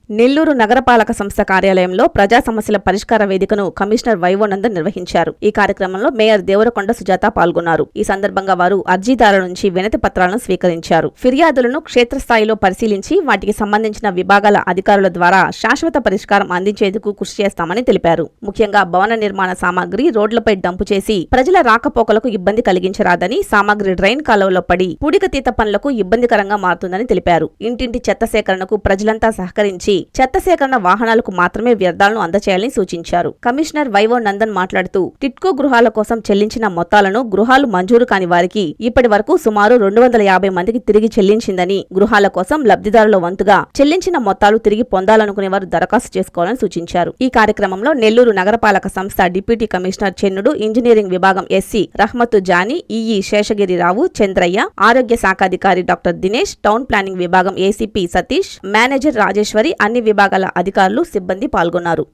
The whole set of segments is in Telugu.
నెల్లూరు నగరపాలక సంస్థ కార్యాలయంలో ప్రజా సమస్యల పరిష్కార వేదికను కమిషనర్ వైవో నందన్ నిర్వహించారు. ఈ కార్యక్రమంలో మేయర్ దేవరకొండ సుజాత పాల్గొన్నారు. ఈ సందర్భంగా వారు అర్జీదారుల నుంచి వినతి పత్రాలను స్వీకరించారు. ఫిర్యాదులను క్షేత్రస్థాయిలో పరిశీలించి వాటికి సంబంధించిన విభాగాల అధికారుల ద్వారా శాశ్వత పరిష్కారం అందించేందుకు కృషి చేస్తామని తెలిపారు. ముఖ్యంగా భవన నిర్మాణ సామాగ్రి రోడ్లపై డంపు చేసి ప్రజల రాకపోకలకు ఇబ్బంది కలిగించరాదని, సామాగ్రి డ్రైన్ కాలువలో పడి పూడికతీత పనులకు ఇబ్బందికరంగా మారుతుందని తెలిపారు. ఇంటింటి చెత్త సేకరణకు ప్రజలంతా సహకరించి చెత్త సేకరణ వాహనాలకు మాత్రమే వ్యర్థాలను అందచేయాలని సూచించారు. కమిషనర్ వైవో నందన్ మాట్లాడుతూ టిట్కో గృహాల కోసం చెల్లించిన మొత్తాలను గృహాలు మంజూరు కాని వారికి ఇప్పటి వరకు సుమారు 250 మందికి తిరిగి చెల్లించిందని, గృహాల కోసం లబ్ధిదారుల వంతుగా చెల్లించిన మొత్తాలు తిరిగి పొందాలనుకునే వారు దరఖాస్తు చేసుకోవాలని సూచించారు. ఈ కార్యక్రమంలో నెల్లూరు నగరపాలక సంస్థ డిప్యూటీ కమిషనర్ చెన్నుడు, ఇంజనీరింగ్ విభాగం ఎస్సీ రహ్మతు జానీ, ఈఈ శేషగిరిరావు, చంద్రయ్య, ఆరోగ్య శాఖాధికారి డాక్టర్ దినేష్, టౌన్ ప్లానింగ్ విభాగం ఏసీపీ సతీష్, మేనేజర్ రాజేశ్వరి, అన్ని విభాగాల అధికారులు, సిబ్బంది పాల్గొన్నారు.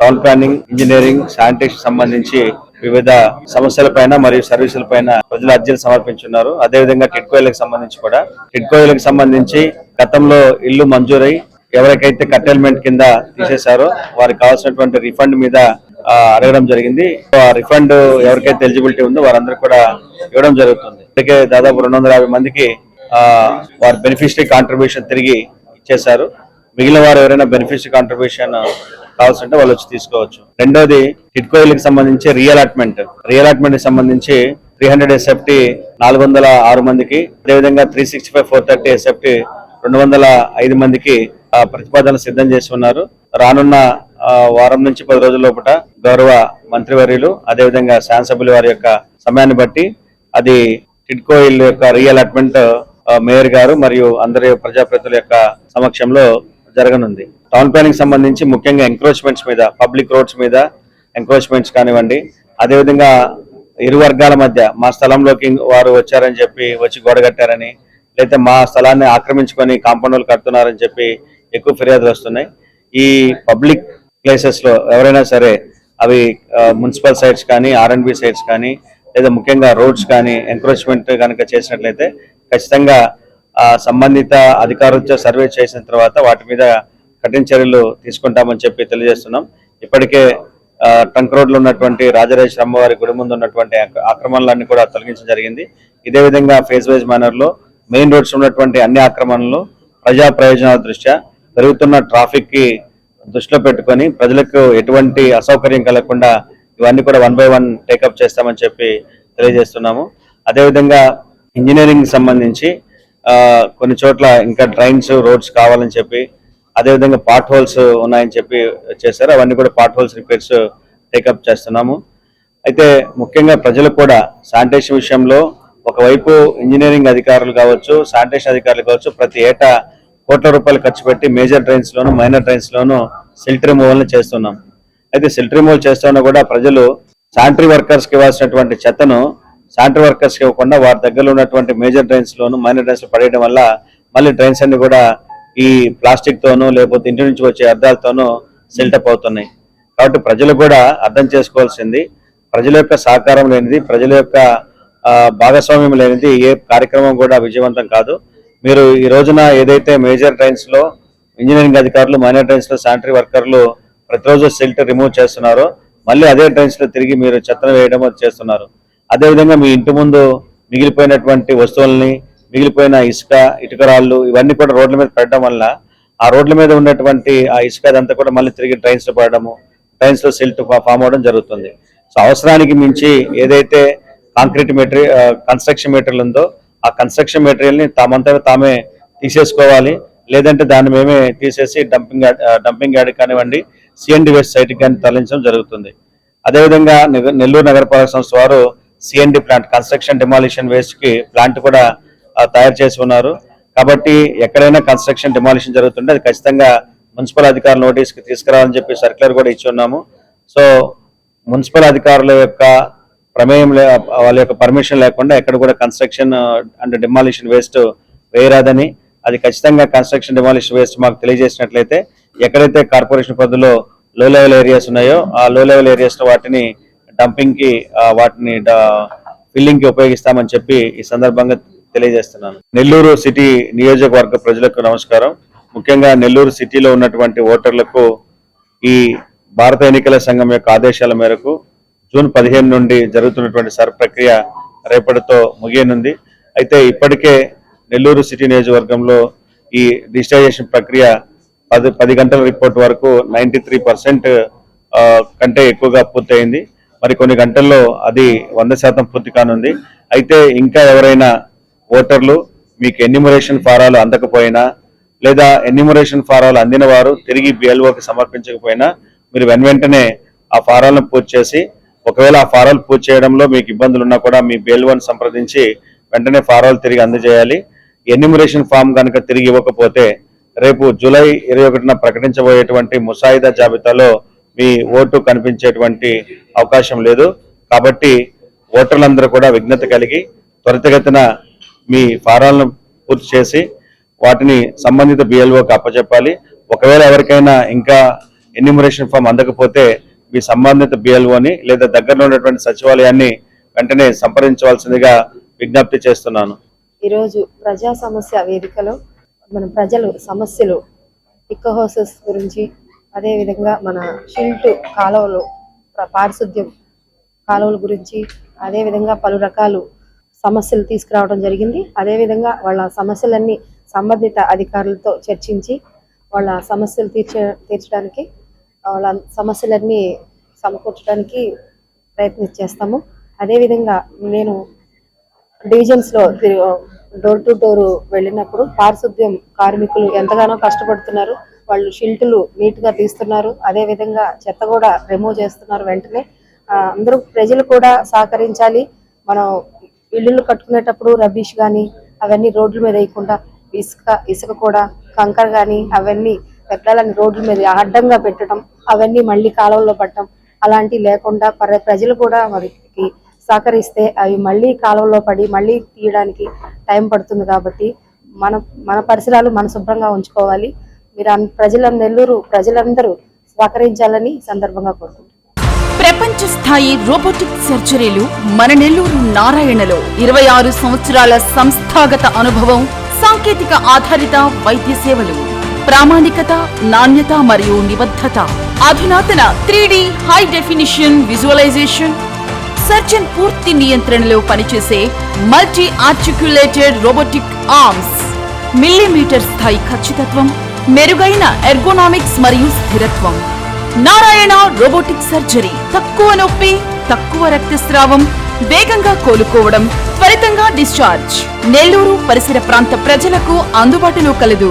టౌన్ ప్లానింగ్, ఇంజనీరింగ్, శానిటేషన్ సంబంధించి వివిధ సమస్యలపైన మరియు సర్వీసులపైన ప్రజలు అర్జీలు సమర్పించున్నారు. అదేవిధంగా టిడ్కోయిలకు సంబంధించి కూడా టిడ్కోయిలకు సంబంధించి గతంలో ఇల్లు మంజూరై ఎవరికైతే కట్టెల్మెంట్ కింద తీసేశారో వారికి కావాల్సినటువంటి రిఫండ్ మీద అడగడం జరిగింది. ఆ రిఫండ్ ఎవరికైతే ఎలిజిబిలిటీ ఉందో వారందరూ కూడా ఇవ్వడం జరుగుతుంది. ఇప్పటికే దాదాపు 250 మందికి వారి బెనిఫిషరీ కాంట్రిబ్యూషన్ తిరిగి ఇచ్చేశారు. మిగిలిన వారు ఎవరైనా బెనిఫిషరీ కాంట్రిబ్యూషన్ కావాల్సింటే వాళ్ళు వచ్చి తీసుకోవచ్చు. రెండోది టిడ్కోయిలకు సంబంధించి రీఅలాట్మెంట్ కి సంబంధించి 300 SFT 406 మందికి, అదేవిధంగా 365 430 SFT 205 మందికి ప్రతిపాదనలు సిద్ధం చేసి ఉన్నారు. రానున్న వారం నుంచి 10 రోజుల లోపల గౌరవ మంత్రివర్యులు అదేవిధంగా శాసనసభ్యుల వారి యొక్క సమయాన్ని బట్టి అది టిడ్కోయిల్ యొక్క రీఅలాట్మెంట్ మేయర్ గారు మరియు అందరి ప్రజాప్రతినిధుల యొక్క సమక్షంలో జరగనుంది. టౌన్ ప్లానింగ్ సంబంధించి ముఖ్యంగా ఎంక్రోచ్మెంట్స్ మీద, పబ్లిక్ రోడ్స్ మీద ఎంక్రోచ్మెంట్స్ కానివ్వండి, అదేవిధంగా ఇరు వర్గాల మధ్య మా స్థలంలోకి వారు వచ్చారని చెప్పి వచ్చి గోడ కట్టారని, లేదా మా స్థలాన్ని ఆక్రమించుకొని కాంపౌండ్లు కడుతున్నారని చెప్పి ఎక్కువ ఫిర్యాదులు వస్తున్నాయి. ఈ పబ్లిక్ ప్లేసెస్ లో ఎవరైనా సరే అవి మున్సిపల్ సైట్స్ కానీ, R&B సైట్స్ కానీ, లేదా ముఖ్యంగా రోడ్స్ కానీ ఎంక్రోచ్మెంట్ కనుక చేసినట్లయితే ఖచ్చితంగా సంబంధిత అధికారులతో సర్వే చేసిన తర్వాత వాటి మీద కఠిన చర్యలు తీసుకుంటామని చెప్పి తెలియజేస్తున్నాం. ఇప్పటికే ట్రంక్ రోడ్లో ఉన్నటువంటి రాజరాజేశ్వర అమ్మవారి గుడి ముందు ఉన్నటువంటి ఆక్రమణలన్నీ కూడా తొలగించడం జరిగింది. ఇదే విధంగా ఫేజ్ వైజ్ మేనర్ లో మెయిన్ రోడ్స్ ఉన్నటువంటి అన్ని ఆక్రమణలు ప్రజా ప్రయోజనాల దృష్ట్యా పెరుగుతున్న ట్రాఫిక్ కి దృష్టిలో పెట్టుకొని ప్రజలకు ఎటువంటి అసౌకర్యం కలగకుండా ఇవన్నీ కూడా 1 by 1 టేకప్ చేస్తామని చెప్పి తెలియజేస్తున్నాము. అదేవిధంగా ఇంజనీరింగ్ సంబంధించి కొన్ని చోట్ల ఇంకా డ్రైన్స్, రోడ్స్ కావాలని చెప్పి, అదేవిధంగా పార్ట్ హోల్స్ ఉన్నాయని చెప్పి చేశారు. అవన్నీ కూడా పార్ట్ హోల్స్ రిపేర్స్ టేకప్ చేస్తున్నాము. అయితే ముఖ్యంగా ప్రజలు కూడా శానిటేషన్ విషయంలో ఒకవైపు ఇంజనీరింగ్ అధికారులు కావచ్చు, శానిటేషన్ అధికారులు కావచ్చు, ప్రతి ఏటా కోట్ల రూపాయలు ఖర్చు పెట్టి మేజర్ డ్రైన్స్ లోను, మైనర్ డ్రైన్స్ లోను సిల్ట్ రిమూవల్ చేస్తున్నాం. అయితే సిల్ట్ రిమూవల్ చేస్తున్నా కూడా ప్రజలు శానిటరీ వర్కర్స్ కి ఇవ్వాల్సినటువంటి చెత్తను శానిటరీ వర్కర్స్ కి ఇవ్వకుండా వారి దగ్గర ఉన్నటువంటి మేజర్ డ్రైన్స్ లోను, మైనర్ డ్రైన్స్ లో పడేయడం వల్ల మళ్ళీ డ్రైన్స్ అన్ని కూడా ఈ ప్లాస్టిక్ తోనూ లేకపోతే ఇంటి నుంచి వచ్చే అద్దాలతోనూ సిల్టప్ అవుతున్నాయి. కాబట్టి ప్రజలు కూడా అర్థం చేసుకోవాల్సింది, ప్రజల యొక్క సహకారం లేనిది, ప్రజల యొక్క భాగస్వామ్యం లేనిది ఏ కార్యక్రమం కూడా విజయవంతం కాదు. మీరు ఈ రోజున ఏదైతే మేజర్ డ్రైన్స్ లో ఇంజనీరింగ్ అధికారులు, మైనర్ డ్రైన్స్ లో శానిటరీ వర్కర్లు ప్రతిరోజు సిల్ట్ రిమూవ్ చేస్తున్నారో మళ్ళీ అదే డ్రైన్స్ లో తిరిగి మీరు చెత్తను వేయడం చేస్తున్నారు. అదేవిధంగా మీ ఇంటి ముందు మిగిలిపోయినటువంటి వస్తువుల్ని, మిగిలిపోయిన ఇసుక, ఇటుకరాళ్ళు ఇవన్నీ కూడా రోడ్ల మీద పెట్టడం వల్ల ఆ రోడ్ల మీద ఉన్నటువంటి ఆ ఇసుక అదంతా కూడా మళ్ళీ తిరిగి డ్రైన్స్ లో పడడము, డ్రైన్స్ లో సిల్ట్ ఫామ్ అవడం జరుగుతుంది. సో అవసరానికి మించి ఏదైతే కాంక్రీట్ మెటీరియల్, కన్స్ట్రక్షన్ మెటీరియల్ ఉందో ఆ కన్స్ట్రక్షన్ మెటీరియల్ ని తామే తీసేసుకోవాలి. లేదంటే దాన్ని మేమే తీసేసి డంపింగ్ యార్డ్ కానివ్వండి, CND వేస్ట్ సైట్ కానీ తరలించడం జరుగుతుంది. అదేవిధంగా నెల్లూరు నగరపాలక సంస్థ వారు CND plant, construction demolition waste కి ప్లాంట్ కూడా తయారు చేసి ఉన్నారు. కాబట్టి ఎక్కడైనా కన్స్ట్రక్షన్ డిమాలిషన్ జరుగుతుంటే అది ఖచ్చితంగా మున్సిపల్ అధికారుల నోటీస్కి తీసుకురావాలని చెప్పి సర్క్యులర్ కూడా ఇచ్చి ఉన్నాము. సో మున్సిపల్ అధికారుల యొక్క ప్రమేయం వాళ్ళ యొక్క పర్మిషన్ లేకుండా ఎక్కడ కూడా కన్స్ట్రక్షన్ అండ్ డిమాలిషన్ వేస్ట్ వేయరాదని, అది ఖచ్చితంగా కన్స్ట్రక్షన్ డిమాలిషన్ వేస్ట్ మాకు తెలియజేసినట్లయితే ఎక్కడైతే కార్పొరేషన్ పరిధిలో లో లెవెల్ ఏరియాస్ ఉన్నాయో ఆ లో లెవెల్ ఏరియాస్ లో వాటిని డంపింగ్ కి వాటిని ఫిల్లింగ్ కి ఉపయోగిస్తామని చెప్పి ఈ సందర్భంగా తెలియజేస్తున్నాను. నెల్లూరు సిటీ నియోజకవర్గ ప్రజలకు నమస్కారం. ముఖ్యంగా నెల్లూరు సిటీలో ఉన్నటువంటి ఓటర్లకు ఈ భారత ఎన్నికల సంఘం యొక్క ఆదేశాల మేరకు జూన్ 15 నుండి జరుగుతున్నటువంటి సర్ ప్రక్రియ రేపటితో ముగియనుంది. అయితే ఇప్పటికే నెల్లూరు సిటీ నియోజకవర్గంలో ఈ డిజిటైజేషన్ ప్రక్రియ 10 గంటల రిపోర్ట్ వరకు 93% కంటే ఎక్కువగా పూర్తయింది. మరి కొన్ని గంటల్లో అది 100% పూర్తి కానుంది. అయితే ఇంకా ఎవరైనా ఓటర్లు మీకు ఎన్యూమరేషన్ ఫారాలు అందకపోయినా లేదా ఎన్యూమరేషన్ ఫారాలు అందిన వారు తిరిగి బిఎల్ఓకి సమర్పించకపోయినా మీరు వెంటనే ఆ ఫారాలను పూర్తి చేసి, ఒకవేళ ఆ ఫారాలు పూర్తి చేయడంలో మీకు ఇబ్బందులు ఉన్నా కూడా మీ బిఎల్ఓని సంప్రదించి వెంటనే ఫారాలు తిరిగి అందజేయాలి. ఎన్యూమరేషన్ ఫామ్ కనుక తిరిగి ఇవ్వకపోతే రేపు జూలై 21న ప్రకటించబోయేటువంటి ముసాయిదా జాబితాలో మీ ఓటు కనిపించేటువంటి అవకాశం లేదు. కాబట్టి ఓటర్లందరూ కూడా విజ్ఞత కలిగి త్వరితగతిన మీ ఫారాలను పూర్తి చేసి వాటిని సంబంధిత బిఎల్ఓకి అప్పచెప్పాలి. ఒకవేళ ఎవరికైనా ఇంకా ఎన్యూమరేషన్ ఫామ్ అందకపోతే మీ సంబంధిత బిఎల్ఓని లేదా దగ్గరలో ఉన్నటువంటి సచివాలయాన్ని వెంటనే సంప్రదించవలసిందిగా విజ్ఞప్తి చేస్తున్నాను. ఈరోజు ప్రజా సమస్య వేదికలో మన ప్రజలు సమస్యలు ఇక్క హౌసెస్ గురించి, అదేవిధంగా మన షిల్ట్ కాలువలు, పారిశుద్ధ్యం కాలువల గురించి, అదేవిధంగా పలు రకాలు సమస్యలు తీసుకురావడం జరిగింది. అదేవిధంగా వాళ్ళ సమస్యలన్నీ సంబంధిత అధికారులతో చర్చించి వాళ్ళ సమస్యలు తీర్చడానికి, వాళ్ళ సమస్యలన్నీ సమకూర్చడానికి ప్రయత్నం చేస్తాము. అదేవిధంగా నేను డివిజన్స్లో డోర్ టు డోర్ వెళ్ళినప్పుడు పారిశుద్ధ్యం కార్మికులు ఎంతగానో కష్టపడుతున్నారు. వాళ్ళు షిల్టులు నీట్గా తీస్తున్నారు, అదేవిధంగా చెత్త కూడా రిమూవ్ చేస్తున్నారు. వెంటనే అందరూ ప్రజలు కూడా సహకరించాలి. మనం ఇల్లులు కట్టుకునేటప్పుడు రబ్బీష్ కానీ అవన్నీ రోడ్ల మీద వేయకుండా ఇసుక కూడా కంకర కానీ అవన్నీ వ్యర్థాలని రోడ్ల మీద అడ్డంగా పెట్టడం, అవన్నీ మళ్ళీ కాలువల్లో పట్టడం అలాంటివి లేకుండా ప్రజలు కూడా వారికి సహకరిస్తే అవి మళ్ళీ కాలువలో పడి మళ్ళీ తీయడానికి టైం పడుతుంది. కాబట్టి మన పరిసరాలు మన శుభ్రంగా ఉంచుకోవాలి. మీరు నెల్లూరు ప్రజలందరూ సహకరించాలని సందర్భంగా కోరుకుంటున్నాను. ప్రపంచ స్థాయి రోబోటిక్ సర్జరీలు మన నెల్లూరు నారాయణలో 26 సంవత్సరాల సంస్థాగత అనుభవం, సాంకేతిక ఆధారిత వైద్య సేవలు, ప్రామాణికత, నాణ్యత మరియు నిబద్ధత, అధునాతన 3D high definition visualisation, surgeon పూర్తి నియంత్రణలో పనిచేసే multi articulated robotic arms, millimetre స్థాయి ఖచ్చితత్వం, మెరుగైన ఎర్గోనామిక్స్ మరియు స్థిరత్వం. Narayana robotic surgery. తక్కువ నొప్పి, తక్కువ రక్తస్రావం, వేగంగా కోలుకోవడం, త్వరితంగా డిశ్చార్జ్. నెల్లూరు పరిసర ప్రాంత ప్రజలకు అందుబాటులో కలదు.